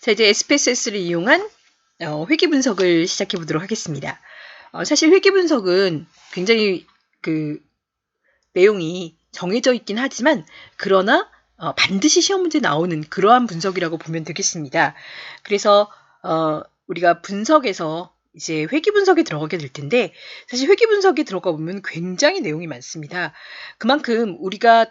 자, 이제 SPSS를 이용한 회귀 분석을 시작해 보도록 하겠습니다. 사실 회귀 분석은 굉장히 내용이 정해져 있긴 하지만 그러나 반드시 시험 문제 나오는 그러한 분석이라고 보면 되겠습니다. 그래서 우리가 분석에서 이제 회귀 분석에 들어가게 될 텐데 사실 회귀 분석에 들어가 보면 굉장히 내용이 많습니다. 그만큼 우리가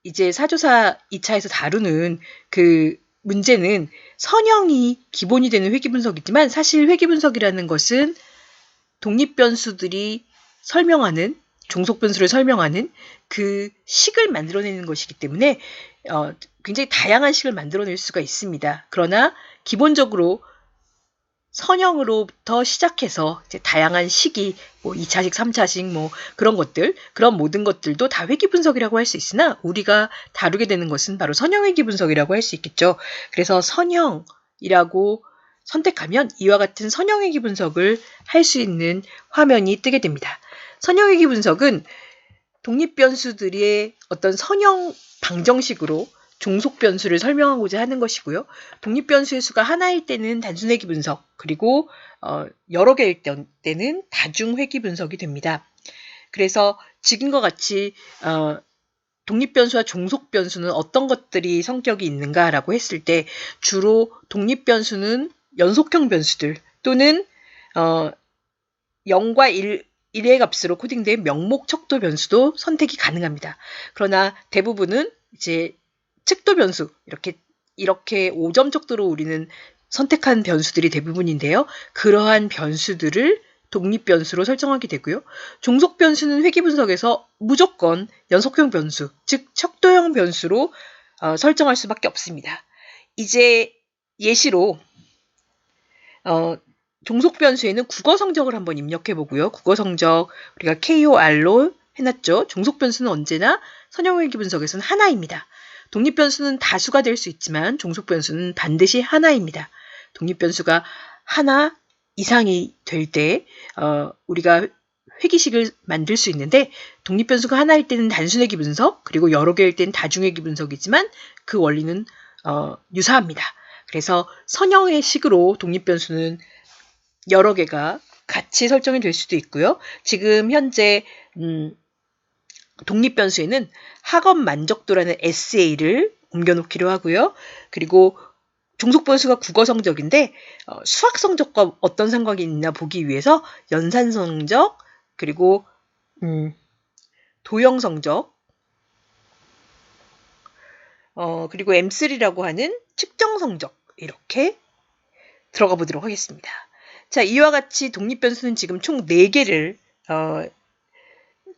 이제 사조사 2차에서 다루는 그 문제는 선형이 기본이 되는 회귀 분석이지만 사실 회귀 분석이라는 것은 독립변수들이 설명하는 종속변수를 설명하는 그 식을 만들어내는 것이기 때문에 굉장히 다양한 식을 만들어낼 수가 있습니다. 그러나 기본적으로 선형으로부터 시작해서 이제 다양한 식이 2차식, 3차식 그런 것들, 그런 모든 것들도 다 회귀 분석이라고 할 수 있으나 우리가 다루게 되는 것은 바로 선형 회귀 분석이라고 할 수 있겠죠. 그래서 선형이라고 선택하면 이와 같은 선형 회귀 분석을 할 수 있는 화면이 뜨게 됩니다. 선형 회귀 분석은 독립변수들의 어떤 선형 방정식으로 종속변수를 설명하고자 하는 것이고요. 독립변수의 수가 하나일 때는 단순회귀 분석, 그리고 여러 개일 때는 다중회귀 분석이 됩니다. 그래서 지금과 같이 독립변수와 종속변수는 어떤 것들이 성격이 있는가라고 했을 때 주로 독립변수는 연속형 변수들 또는 0과 1의 값으로 코딩된 명목 척도 변수도 선택이 가능합니다. 그러나 대부분은 이제 측도 변수, 이렇게 5점 척도로 우리는 선택한 변수들이 대부분인데요. 그러한 변수들을 독립변수로 설정하게 되고요. 종속 변수는 회귀 분석에서 무조건 연속형 변수, 즉 척도형 변수로 설정할 수밖에 없습니다. 이제 예시로 종속 변수에는 국어 성적을 한번 입력해 보고요. 국어 성적 우리가 KOR로 해놨죠. 종속 변수는 언제나 선형 회귀 분석에서는 하나입니다. 독립 변수는 다수가 될 수 있지만 종속 변수는 반드시 하나입니다. 독립 변수가 하나 이상이 될 때 우리가 회귀식을 만들 수 있는데 독립 변수가 하나일 때는 단순회귀 분석, 그리고 여러 개일 때는 다중회귀 분석이지만 그 원리는 유사합니다. 그래서 선형의 식으로 독립 변수는 여러 개가 같이 설정이 될 수도 있고요. 지금 현재 독립변수에는 학업 만족도라는 SA를 옮겨놓기로 하고요. 그리고 종속변수가 국어 성적인데 수학 성적과 어떤 상관이 있나 보기 위해서 연산 성적, 그리고 도형 성적, 그리고 M3라고 하는 측정 성적 이렇게 들어가 보도록 하겠습니다. 자, 이와 같이 독립변수는 지금 총 4개를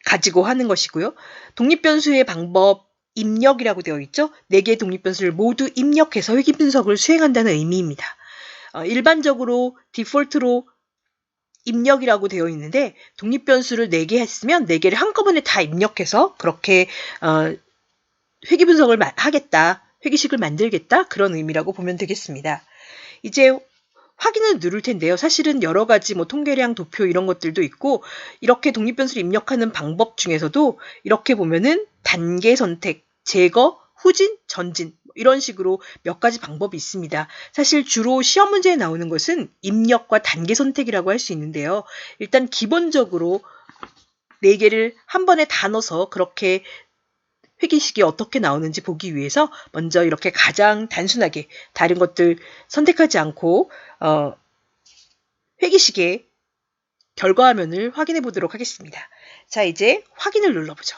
가지고 하는 것이고요. 독립변수의 방법 입력이라고 되어 있죠. 4개의 독립변수를 모두 입력해서 회귀 분석을 수행한다는 의미입니다. 일반적으로 디폴트로 입력이라고 되어 있는데 독립변수를 4개 했으면 4개를 한꺼번에 다 입력해서 그렇게 회귀 분석을 하겠다, 회귀식을 만들겠다 그런 의미라고 보면 되겠습니다. 이제 확인을 누를 텐데요. 사실은 여러 가지 통계량, 도표 이런 것들도 있고 이렇게 독립변수를 입력하는 방법 중에서도 이렇게 보면은 단계 선택, 제거, 후진, 전진 이런 식으로 몇 가지 방법이 있습니다. 사실 주로 시험 문제에 나오는 것은 입력과 단계 선택이라고 할 수 있는데요. 일단 기본적으로 4개를 한 번에 다 넣어서 그렇게 회귀식이 어떻게 나오는지 보기 위해서 먼저 이렇게 가장 단순하게 다른 것들 선택하지 않고 회귀식의 결과화면을 확인해 보도록 하겠습니다. 자, 이제 확인을 눌러보죠.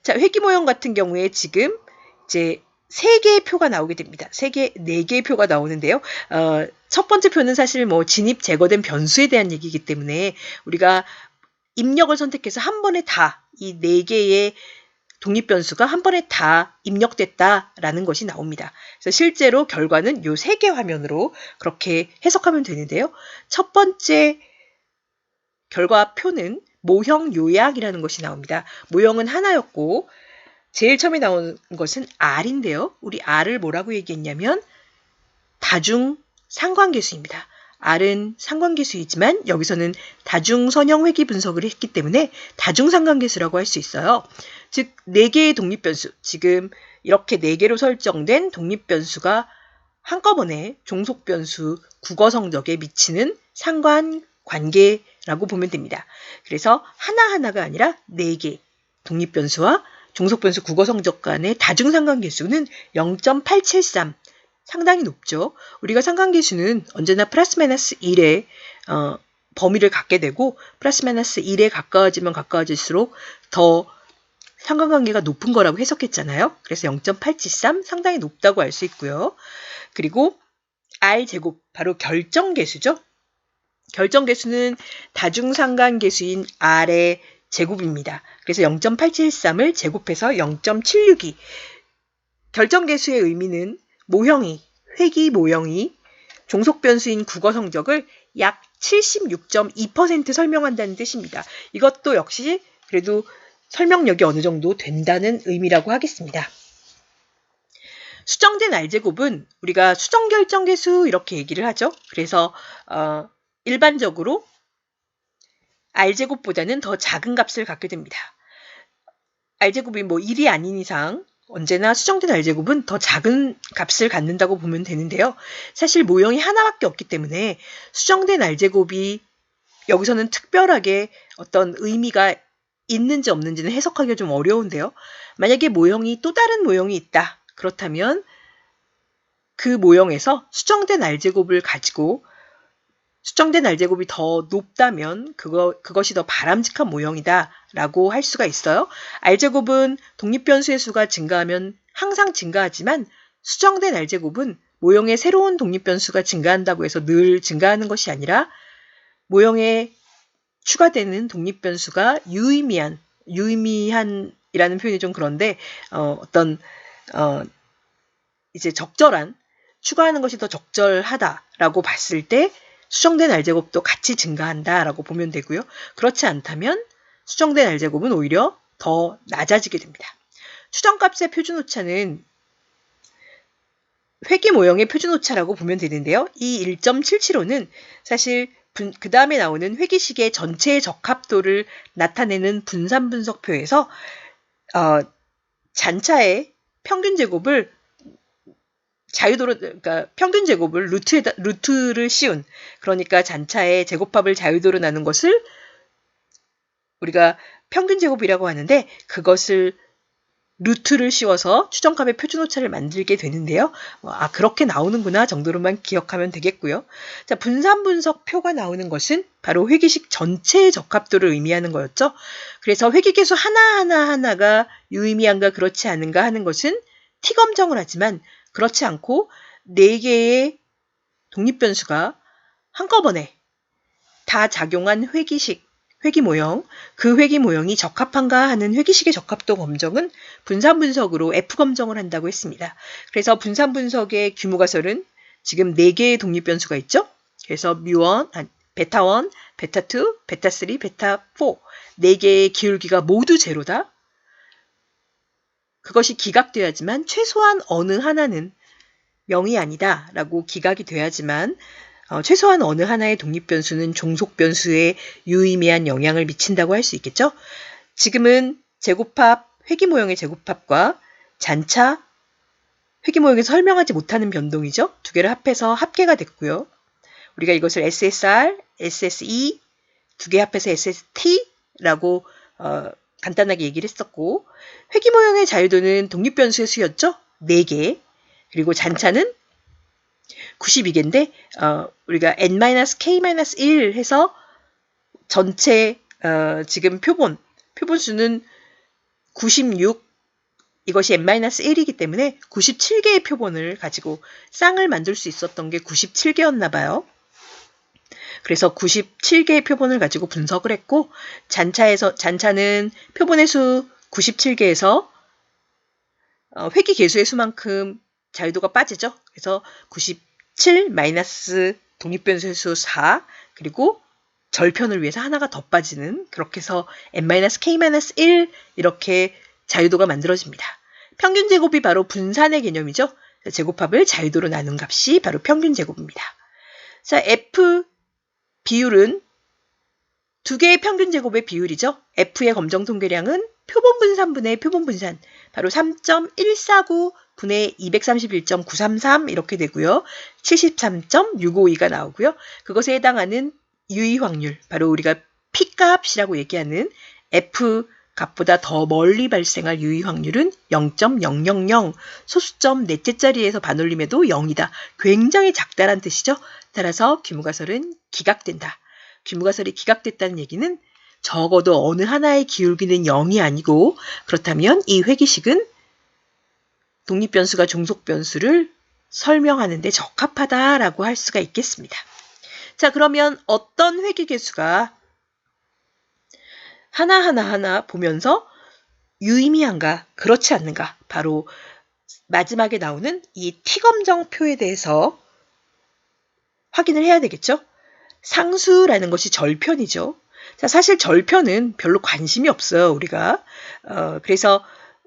자, 회귀 모형 같은 경우에 지금 이제 3개의 표가 나오게 됩니다. 4개의 표가 나오는데요. 첫 번째 표는 사실 진입 제거된 변수에 대한 얘기이기 때문에 우리가 입력을 선택해서 한 번에 다 이 4개의 독립변수가 한 번에 다 입력됐다라는 것이 나옵니다. 그래서 실제로 결과는 이 3개 화면으로 그렇게 해석하면 되는데요. 첫 번째 결과표는 모형 요약이라는 것이 나옵니다. 모형은 하나였고 제일 처음에 나온 것은 R인데요. 우리 R을 뭐라고 얘기했냐면 다중 상관계수입니다. R은 상관계수이지만 여기서는 다중선형 회귀 분석을 했기 때문에 다중상관계수라고 할 수 있어요. 즉 4개의 독립변수, 지금 이렇게 4개로 설정된 독립변수가 한꺼번에 종속변수 국어 성적에 미치는 상관관계라고 보면 됩니다. 그래서 하나하나가 아니라 4개 독립변수와 종속변수 국어 성적 간의 다중상관계수는 0.873 상당히 높죠. 우리가 상관계수는 언제나 플러스 마이너스 1의 범위를 갖게 되고 플러스 마이너스 1에 가까워지면 가까워질수록 더 상관관계가 높은 거라고 해석했잖아요. 그래서 0.873 상당히 높다고 알 수 있고요. 그리고 R제곱, 바로 결정계수죠. 결정계수는 다중상관계수인 R의 제곱입니다. 그래서 0.873을 제곱해서 0.762. 결정계수의 의미는 모형이, 회귀 모형이 종속변수인 국어 성적을 약 76.2% 설명한다는 뜻입니다. 이것도 역시 그래도 설명력이 어느 정도 된다는 의미라고 하겠습니다. 수정된 R제곱은 우리가 수정결정계수 이렇게 얘기를 하죠. 그래서 일반적으로 R제곱보다는 더 작은 값을 갖게 됩니다. R제곱이 1이 아닌 이상 언제나 수정된 R제곱은 더 작은 값을 갖는다고 보면 되는데요. 사실 모형이 하나밖에 없기 때문에 수정된 R제곱이 여기서는 특별하게 어떤 의미가 있는지 없는지는 해석하기가 좀 어려운데요. 만약에 모형이 또 다른 모형이 있다. 그렇다면 그 모형에서 수정된 R제곱을 가지고 수정된 R제곱이 더 높다면 그것이 더 바람직한 모형이다 라고 할 수가 있어요. R제곱은 독립변수의 수가 증가하면 항상 증가하지만 수정된 R제곱은 모형의 새로운 독립변수가 증가한다고 해서 늘 증가하는 것이 아니라 모형에 추가되는 독립변수가 유의미한이라는 표현이 좀 그런데 이제 적절한 추가하는 것이 더 적절하다라고 봤을 때 수정된 R제곱도 같이 증가한다라고 보면 되고요. 그렇지 않다면 수정된 R제곱은 오히려 더 낮아지게 됩니다. 추정값의 표준오차는 회귀 모형의 표준오차라고 보면 되는데요. 이 1.775는 사실 그 다음에 나오는 회귀식의 전체의 적합도를 나타내는 분산분석표에서 잔차의 평균제곱을 그러니까 평균제곱을 루트를 씌운, 그러니까 잔차의 제곱합을 자유도로 나눈 것을 우리가 평균제곱이라고 하는데 그것을 루트를 씌워서 추정값의 표준오차를 만들게 되는데요. 그렇게 나오는구나 정도로만 기억하면 되겠고요. 자, 분산분석표가 나오는 것은 바로 회귀식 전체의 적합도를 의미하는 거였죠. 그래서 회귀계수 하나가 유의미한가 그렇지 않은가 하는 것은 T검정을 하지만 그렇지 않고 4개의 독립변수가 한꺼번에 다 작용한 회귀 모형, 그 회귀 모형이 적합한가 하는 회귀식의 적합도 검정은 분산분석으로 F검정을 한다고 했습니다. 그래서 분산분석의 규모가설은 지금 4개의 독립변수가 있죠. 그래서 베타1, 베타2, 베타3, 베타4 4개의 기울기가 모두 제로다. 그것이 기각돼야지만 최소한 어느 하나는 0이 아니다 라고 기각이 돼야지만 최소한 어느 하나의 독립변수는 종속변수에 유의미한 영향을 미친다고 할 수 있겠죠. 지금은 제곱합, 회귀 모형의 제곱합과 잔차, 회귀 모형에서 설명하지 못하는 변동이죠. 두 개를 합해서 합계가 됐고요. 우리가 이것을 SSR, SSE 두 개 합해서 SST라고 간단하게 얘기를 했었고, 회귀 모형의 자유도는 독립변수의 수였죠. 4개. 그리고 잔차는 92개인데 우리가 n-k-1 해서 전체 지금 표본수는 96, 이것이 n-1이기 때문에 97개의 표본을 가지고 쌍을 만들 수 있었던 게 97개였나 봐요. 그래서 97개의 표본을 가지고 분석을 했고 잔차는 표본의 수 97개에서 회귀 개수의 수만큼 자유도가 빠지죠. 그래서 97 마이너스 독립변수의 수 4 그리고 절편을 위해서 하나가 더 빠지는, 그렇게 해서 n-k-1 이렇게 자유도가 만들어집니다. 평균제곱이 바로 분산의 개념이죠. 제곱합을 자유도로 나눈 값이 바로 평균제곱입니다. 자, F 비율은 두 개의 평균제곱의 비율이죠. F의 검정 통계량은 표본분산분의 표본분산, 바로 3.149 분의 231.933 이렇게 되고요. 73.652가 나오고요. 그것에 해당하는 유의 확률, 바로 우리가 P값이라고 얘기하는 F 값보다 더 멀리 발생할 유의 확률은 0.000, 소수점 넷째 자리에서 반올림해도 0이다. 굉장히 작다란 뜻이죠. 따라서 귀무가설은 기각된다. 귀무가설이 기각됐다는 얘기는 적어도 어느 하나의 기울기는 0이 아니고, 그렇다면 이 회기식은 독립변수가 종속변수를 설명하는 데 적합하다라고 할 수가 있겠습니다. 자, 그러면 어떤 회기계수가 하나하나 보면서 유의미한가, 그렇지 않는가, 바로 마지막에 나오는 이 T검정표에 대해서 확인을 해야 되겠죠. 상수라는 것이 절편이죠. 자, 사실 절편은 별로 관심이 없어요, 우리가. 그래서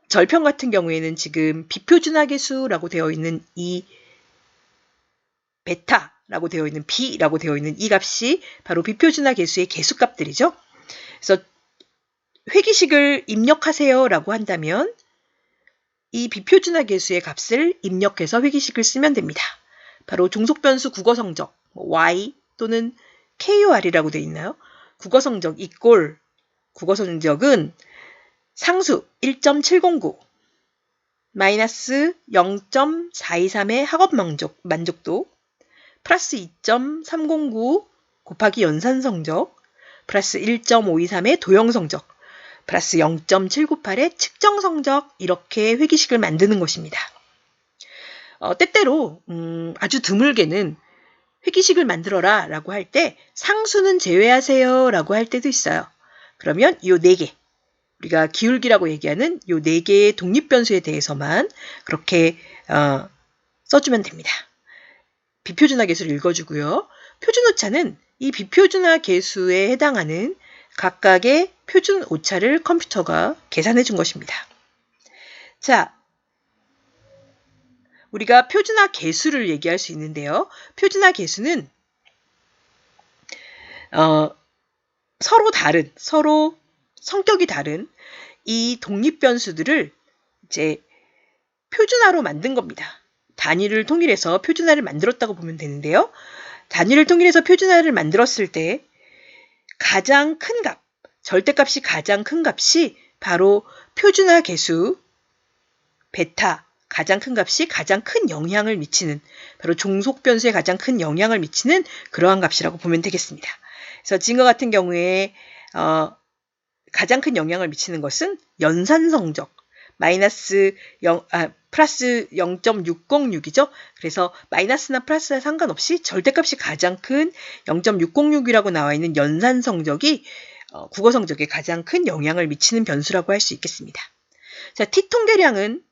절편 같은 경우에는 지금 비표준화계수라고 되어 있는 이 베타라고 되어 있는 B라고 되어 있는 이 값이 바로 비표준화계수의 계수값들이죠. 그래서 회기식을 입력하세요 라고 한다면 이 비표준화계수의 값을 입력해서 회기식을 쓰면 됩니다. 바로 종속변수 국어성적 y 또는 KUR이라고 되어 있나요? 국어성적 이꼴 국어성적은 상수 1.709 마이너스 0.423의 학업 만족도 플러스 2.309 곱하기 연산성적 플러스 1.523의 도형성적 플러스 0.798의 측정성적, 이렇게 회기식을 만드는 것입니다. 때때로 아주 드물게는 회기식을 만들어라 라고 할 때 상수는 제외하세요 라고 할 때도 있어요. 그러면 이 4개, 우리가 기울기라고 얘기하는 이 4개의 독립변수에 대해서만 그렇게 써주면 됩니다. 비표준화계수를 읽어주고요. 표준오차는 이 비표준화계수에 해당하는 각각의 표준 오차를 컴퓨터가 계산해 준 것입니다. 자, 우리가 표준화 계수를 얘기할 수 있는데요. 표준화 계수는 서로 성격이 다른 이 독립변수들을 이제 표준화로 만든 겁니다. 단위를 통일해서 표준화를 만들었다고 보면 되는데요. 단위를 통일해서 표준화를 만들었을 때 가장 큰 값, 절대값이 가장 큰 값이 바로 표준화 계수 베타, 가장 큰 값이 가장 큰 영향을 미치는, 바로 종속변수에 가장 큰 영향을 미치는 그러한 값이라고 보면 되겠습니다. 그래서 지금과 같은 경우에 가장 큰 영향을 미치는 것은 연산성적 플러스 0.606이죠. 그래서 마이너스나 플러스와 상관없이 절대값이 가장 큰 0.606이라고 나와 있는 연산성적이 국어성적에 가장 큰 영향을 미치는 변수라고 할 수 있겠습니다. 자, T통계량은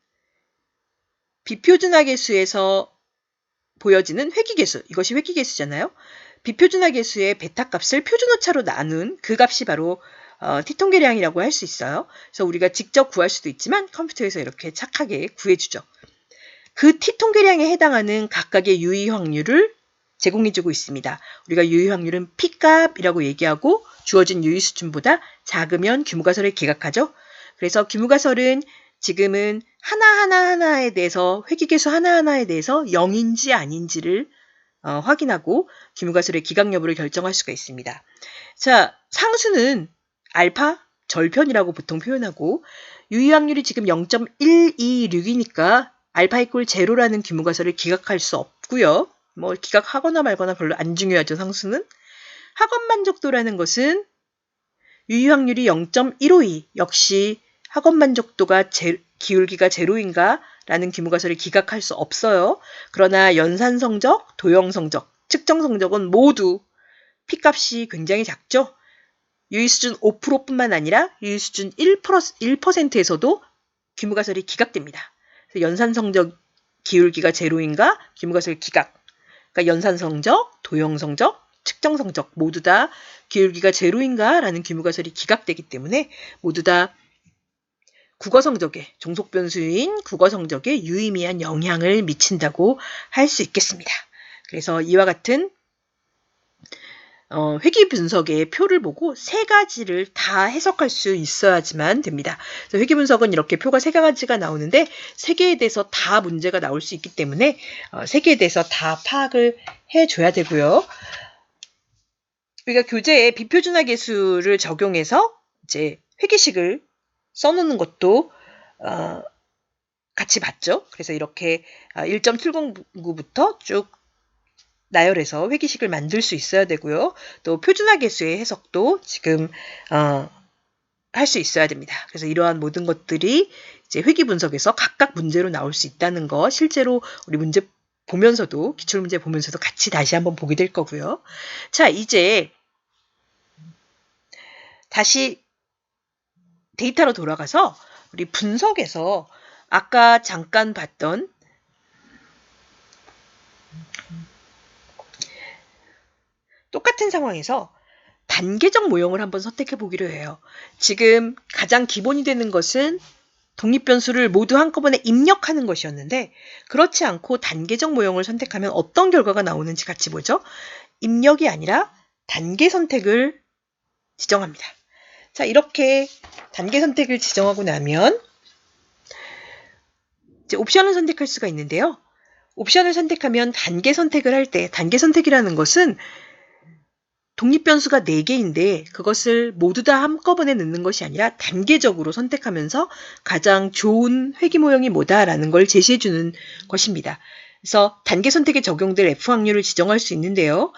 비표준화계수에서 보여지는 회기계수, 이것이 회기계수잖아요. 비표준화계수의 베타값을 표준오차로 나눈 그 값이 바로 T통계량이라고 할 수 있어요. 그래서 우리가 직접 구할 수도 있지만 컴퓨터에서 이렇게 착하게 구해주죠. 그 T통계량에 해당하는 각각의 유의 확률을 제공해주고 있습니다. 우리가 유의 확률은 P값이라고 얘기하고 주어진 유의 수준보다 작으면 귀무가설을 기각하죠. 그래서 귀무가설은 지금은 하나하나에 대해서, 회기계수 하나하나에 대해서 0인지 아닌지를 확인하고 귀무가설의 기각 여부를 결정할 수가 있습니다. 자, 상수는 알파, 절편이라고 보통 표현하고, 유의 확률이 지금 0.126이니까 알파 이꼴 제로라는 귀무가설을 기각할 수 없고요. 뭐 기각하거나 말거나 별로 안 중요하죠, 상수는. 학업 만족도라는 것은 유의 확률이 0.152, 역시 학업 만족도가 기울기가 제로인가? 라는 귀무가설을 기각할 수 없어요. 그러나 연산성적, 도형성적, 측정성적은 모두 P값이 굉장히 작죠. 유의수준 5%뿐만 아니라 유의수준 1%에서도 귀무가설이 기각됩니다. 그래서 연산성적 기울기가 제로인가? 귀무가설 기각. 그러니까 연산성적, 도형성적, 측정성적 모두 다 기울기가 제로인가? 라는 귀무가설이 기각되기 때문에 모두 다 국어성적에, 종속변수인 국어성적에 유의미한 영향을 미친다고 할 수 있겠습니다. 그래서 이와 같은 회귀 분석의 표를 보고 세 가지를 다 해석할 수 있어야지만 됩니다. 그래서 회귀 분석은 이렇게 표가 세 가지가 나오는데 세 개에 대해서 다 문제가 나올 수 있기 때문에 세 개에 대해서 다 파악을 해줘야 되고요. 우리가 교재에 비표준화 계수를 적용해서 이제 회귀식을 써놓는 것도 같이 봤죠. 그래서 이렇게 1.709부터 쭉 나열해서 회귀식을 만들 수 있어야 되고요. 또 표준화 계수의 해석도 지금 할 수 있어야 됩니다. 그래서 이러한 모든 것들이 이제 회귀 분석에서 각각 문제로 나올 수 있다는 거 실제로 우리 문제 보면서도 기출 문제 보면서도 같이 다시 한번 보게 될 거고요. 자, 이제 다시 데이터로 돌아가서 우리 분석에서 아까 잠깐 봤던 똑같은 상황에서 단계적 모형을 한번 선택해 보기로 해요. 지금 가장 기본이 되는 것은 독립변수를 모두 한꺼번에 입력하는 것이었는데 그렇지 않고 단계적 모형을 선택하면 어떤 결과가 나오는지 같이 보죠. 입력이 아니라 단계 선택을 지정합니다. 자, 이렇게 단계 선택을 지정하고 나면 이제 옵션을 선택할 수가 있는데요. 옵션을 선택하면 단계 선택을 할 때 단계 선택이라는 것은 독립변수가 4개인데 그것을 모두 다 한꺼번에 넣는 것이 아니라 단계적으로 선택하면서 가장 좋은 회귀 모형이 뭐다라는 걸 제시해주는 것입니다. 그래서 단계 선택에 적용될 F 확률을 지정할 수 있는데요.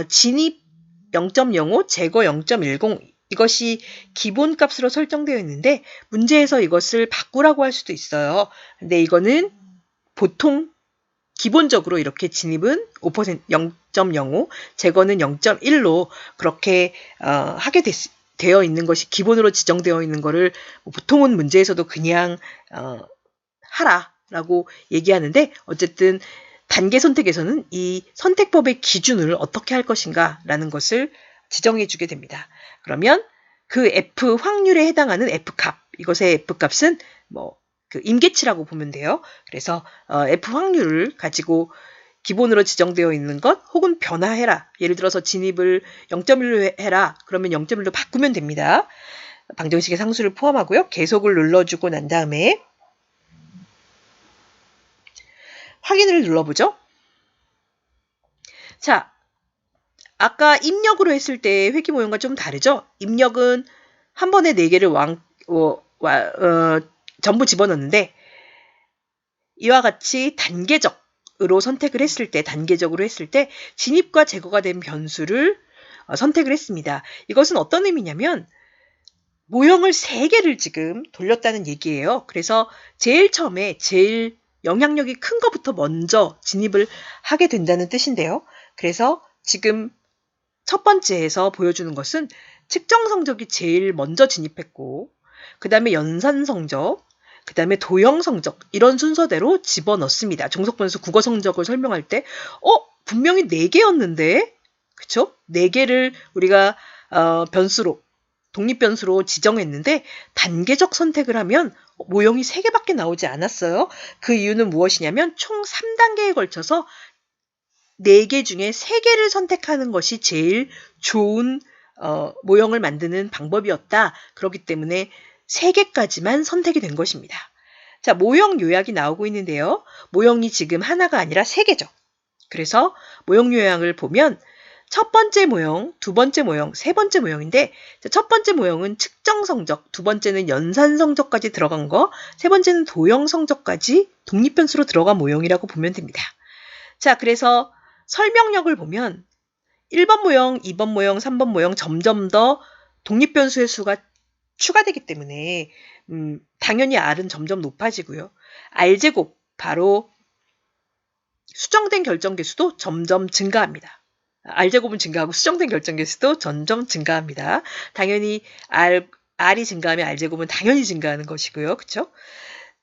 진입 0.05, 제거 0.10 이것이 기본값으로 설정되어 있는데 문제에서 이것을 바꾸라고 할 수도 있어요. 근데 이거는 보통 기본적으로 이렇게 진입은 5%, 0.05, 제거는 0.1로 그렇게 하게 되어 있는 것이 기본으로 지정되어 있는 거를 보통은 문제에서도 그냥 하라라고 얘기하는데 어쨌든 단계 선택에서는 이 선택법의 기준을 어떻게 할 것인가라는 것을 지정해 주게 됩니다. 그러면 그 F 확률에 해당하는 F값, 이것의 F값은 그 임계치라고 보면 돼요. 그래서 F 확률을 가지고 기본으로 지정되어 있는 것 혹은 변화해라. 예를 들어서 진입을 0.1로 해라. 그러면 0.1로 바꾸면 됩니다. 방정식의 상수를 포함하고요. 계속을 눌러주고 난 다음에 확인을 눌러보죠. 자, 아까 입력으로 했을 때 회귀 모형과 좀 다르죠? 입력은 한 번에 4개를 전부 집어넣는데 이와 같이 단계적으로 단계적으로 했을 때 진입과 제거가 된 변수를 선택을 했습니다. 이것은 어떤 의미냐면 모형을 3개를 지금 돌렸다는 얘기예요. 그래서 제일 처음에 제일 영향력이 큰 것부터 먼저 진입을 하게 된다는 뜻인데요. 그래서 지금 첫 번째에서 보여주는 것은 측정 성적이 제일 먼저 진입했고 그 다음에 연산 성적, 그 다음에 도형 성적 이런 순서대로 집어넣습니다. 종속변수 국어 성적을 설명할 때 분명히 4개였는데 그쵸? 4개를 우리가 독립변수로 지정했는데 단계적 선택을 하면 모형이 3개밖에 나오지 않았어요. 그 이유는 무엇이냐면 총 3단계에 걸쳐서 4개 중에 3개를 선택하는 것이 제일 좋은 모형을 만드는 방법이었다. 그렇기 때문에 3개까지만 선택이 된 것입니다. 자, 모형 요약이 나오고 있는데요. 모형이 지금 하나가 아니라 3개죠. 그래서 모형 요약을 보면 첫 번째 모형, 두 번째 모형, 세 번째 모형인데 첫 번째 모형은 측정 성적, 두 번째는 연산 성적까지 들어간 거, 세 번째는 도형 성적까지 독립변수로 들어간 모형이라고 보면 됩니다. 자, 그래서 설명력을 보면 1번 모형, 2번 모형, 3번 모형 점점 더 독립변수의 수가 추가되기 때문에 당연히 R은 점점 높아지고요. R제곱, 바로 수정된 결정계수도 점점 증가합니다. R제곱은 증가하고 수정된 결정계수도 점점 증가합니다. 당연히 R이 증가하면 R제곱은 당연히 증가하는 것이고요. 그쵸?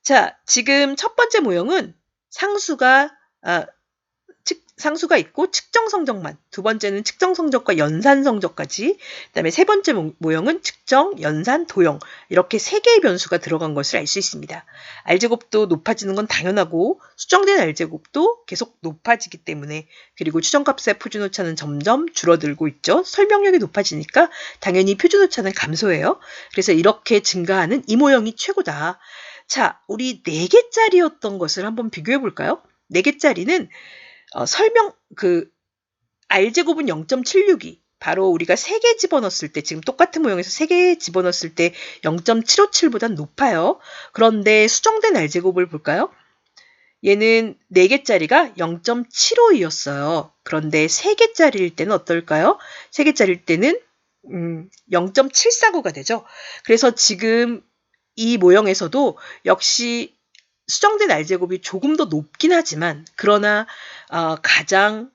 자, 지금 첫 번째 모형은 상수가 상수가 있고 측정 성적만, 두 번째는 측정 성적과 연산 성적까지, 그다음에 세 번째 모형은 측정, 연산, 도형 이렇게 세 개의 변수가 들어간 것을 알 수 있습니다. R제곱도 높아지는 건 당연하고 수정된 R제곱도 계속 높아지기 때문에, 그리고 추정값의 표준오차는 점점 줄어들고 있죠. 설명력이 높아지니까 당연히 표준오차는 감소해요. 그래서 이렇게 증가하는 이 모형이 최고다. 자, 우리 4개짜리였던 것을 한번 비교해 볼까요? 4개짜리는 R제곱은 0.762. 바로 우리가 3개 집어넣었을 때, 지금 똑같은 모형에서 3개 집어넣었을 때 0.757보단 높아요. 그런데 수정된 R제곱을 볼까요? 얘는 4개짜리가 0.752였어요. 그런데 3개짜리일 때는 어떨까요? 3개짜리일 때는 0.749가 되죠. 그래서 지금 이 모형에서도 역시 수정된 R제곱이 조금 더 높긴 하지만, 그러나 가장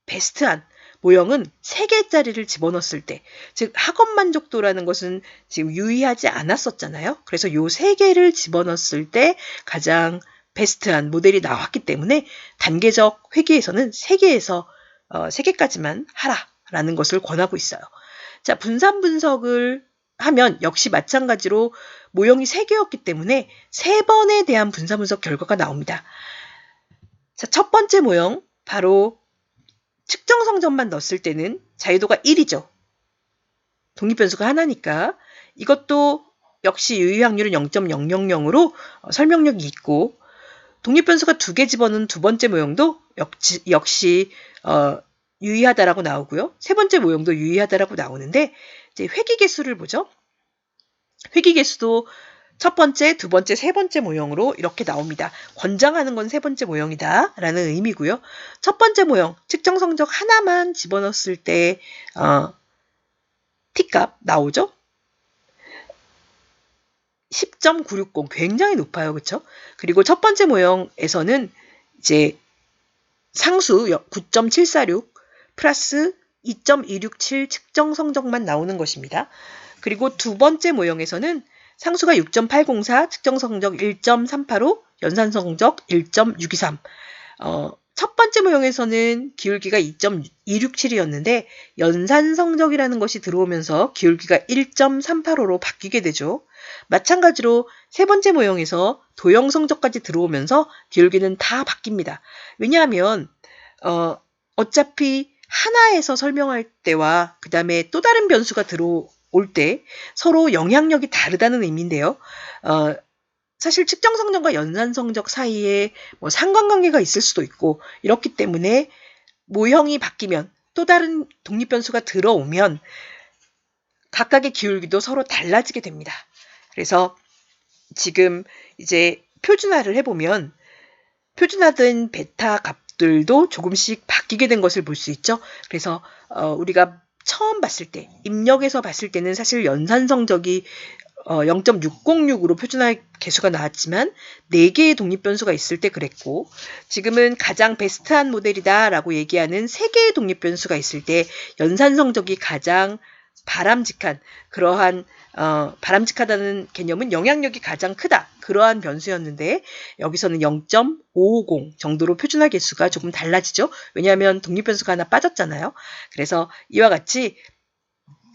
베스트한 모형은 3개짜리를 집어넣었을 때, 즉 학업 만족도라는 것은 지금 유의하지 않았었잖아요. 그래서 요 3개를 집어넣었을 때 가장 베스트한 모델이 나왔기 때문에 단계적 회계에서는 3개까지만 하라라는 것을 권하고 있어요. 자, 분산 분석을 하면 역시 마찬가지로 모형이 3개였기 때문에 3번에 대한 분산 분석 결과가 나옵니다. 자, 첫 번째 모형, 바로 측정 성적만 넣었을 때는 자유도가 1이죠. 독립변수가 하나니까. 이것도 역시 유의 확률은 0.000으로 설명력이 있고, 독립변수가 2개 집어넣은 두 번째 모형도 역시 유의하다라고 나오고요. 세 번째 모형도 유의하다라고 나오는데, 이제 회귀개수를 보죠. 회귀개수도 첫 번째, 두 번째, 세 번째 모형으로 이렇게 나옵니다. 권장하는 건 세 번째 모형이다 라는 의미고요. 첫 번째 모형, 측정 성적 하나만 집어넣었을 때 T값 나오죠. 10.960, 굉장히 높아요. 그렇죠? 그리고 첫 번째 모형에서는 이제 상수 9.746 플러스 2.267 측정 성적만 나오는 것입니다. 그리고 두 번째 모형에서는 상수가 6.804, 측정 성적 1.385, 연산 성적 1.623. 첫 번째 모형에서는 기울기가 2.267이었는데 연산 성적이라는 것이 들어오면서 기울기가 1.385로 바뀌게 되죠. 마찬가지로 세 번째 모형에서 도형 성적까지 들어오면서 기울기는 다 바뀝니다. 왜냐하면 어차피 하나에서 설명할 때와 그 다음에 또 다른 변수가 들어올 때 서로 영향력이 다르다는 의미인데요. 사실 측정 성적과 연산 성적 사이에 뭐 상관관계가 있을 수도 있고, 이렇기 때문에 모형이 바뀌면 또 다른 독립 변수가 들어오면 각각의 기울기도 서로 달라지게 됩니다. 그래서 지금 이제 표준화를 해보면 표준화된 베타 값들도 조금씩 바뀌게 된 것을 볼 수 있죠. 그래서 우리가 처음 봤을 때, 입력에서 봤을 때는 사실 연산 성적이 0.606으로 표준화 개수가 나왔지만 4개의 독립 변수가 있을 때 그랬고, 지금은 가장 베스트한 모델이다 라고 얘기하는 3개의 독립 변수가 있을 때 연산 성적이 가장 바람직한, 그러한 바람직하다는 개념은 영향력이 가장 크다, 그러한 변수였는데 여기서는 0.550 정도로 표준화 개수가 조금 달라지죠. 왜냐하면 독립 변수가 하나 빠졌잖아요. 그래서 이와 같이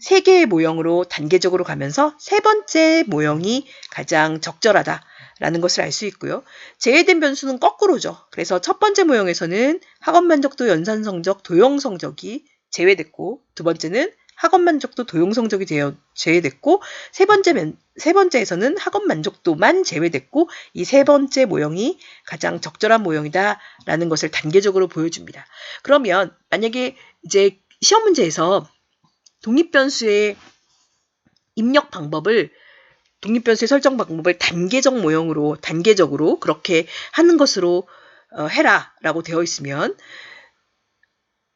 3개의 모형으로 단계적으로 가면서 세 번째 모형이 가장 적절하다라는 것을 알 수 있고요. 제외된 변수는 거꾸로죠. 그래서 첫 번째 모형에서는 학업 만족도, 연산 성적, 도형 성적이 제외됐고, 두 번째는 학업 만족도, 도형 성적이 제외됐고, 세 번째에서는 학업 만족도만 제외됐고, 이 세 번째 모형이 가장 적절한 모형이다라는 것을 단계적으로 보여줍니다. 그러면 만약에 이제 시험 문제에서 독립변수의 입력 방법을, 독립변수의 설정 방법을 단계적으로 그렇게 하는 것으로 해라라고 되어 있으면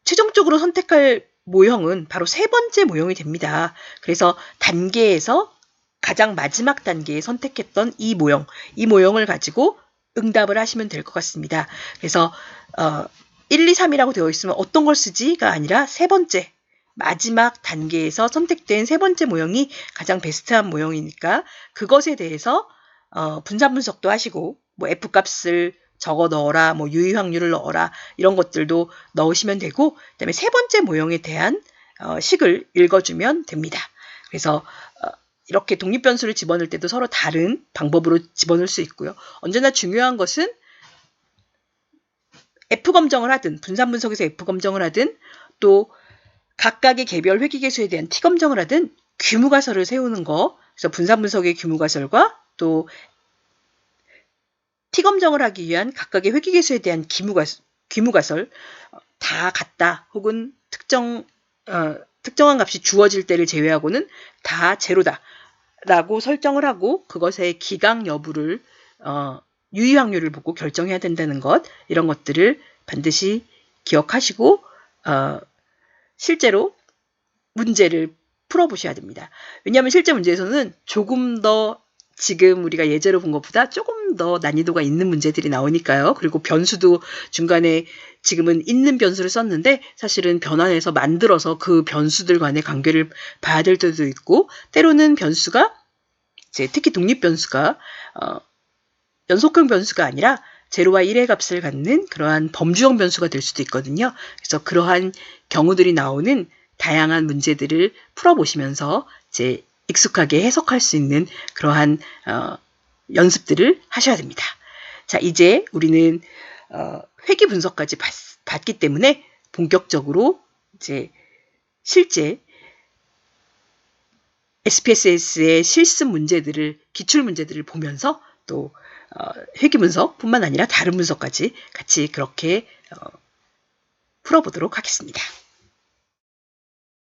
최종적으로 선택할 모형은 바로 세 번째 모형이 됩니다. 그래서 단계에서 가장 마지막 단계에 선택했던 이 모형을 가지고 응답을 하시면 될 것 같습니다. 그래서 1, 2, 3이라고 되어 있으면 어떤 걸 쓰지가 아니라 세 번째, 마지막 단계에서 선택된 세 번째 모형이 가장 베스트한 모형이니까 그것에 대해서 분산 분석도 하시고, 뭐 F값을 적어 넣어라, 뭐 유의 확률을 넣어라 이런 것들도 넣으시면 되고 그다음에 세 번째 모형에 대한 식을 읽어주면 됩니다. 그래서 이렇게 독립변수를 집어넣을 때도 서로 다른 방법으로 집어넣을 수 있고요. 언제나 중요한 것은 F검정을 하든 분산분석에서 F검정을 하든 또 각각의 개별 회귀계수에 대한 T검정을 하든 규무가설을 세우는 거. 그래서 분산분석의 규무가설과 또 T검정을 하기 위한 각각의 회귀계수에 대한 규무가설 다 같다. 혹은 특정한 값이 주어질 때를 제외하고는 다 제로다. 라고 설정을 하고 그것의 기각 여부를 유의 확률을 보고 결정해야 된다는 것 이런 것들을 반드시 기억하시고 실제로 문제를 풀어보셔야 됩니다. 왜냐하면 실제 문제에서는 조금 더 지금 우리가 예제로 본 것보다 조금 더 난이도가 있는 문제들이 나오니까요. 그리고 변수도 중간에 지금은 있는 변수를 썼는데 사실은 변환해서 만들어서 그 변수들 간의 관계를 봐야 될 때도 있고 때로는 변수가 이제 특히 독립변수가 연속형 변수가 아니라 제로와 1의 값을 갖는 그러한 범주형 변수가 될 수도 있거든요. 그래서 그러한 경우들이 나오는 다양한 문제들을 풀어보시면서 이제 익숙하게 해석할 수 있는 그러한 연습들을 하셔야 됩니다. 자, 이제 우리는 회귀 분석까지 봤기 때문에 본격적으로 이제 실제 SPSS의 실습 문제들을 기출 문제들을 보면서 또 회귀 분석뿐만 아니라 다른 분석까지 같이 그렇게 풀어보도록 하겠습니다.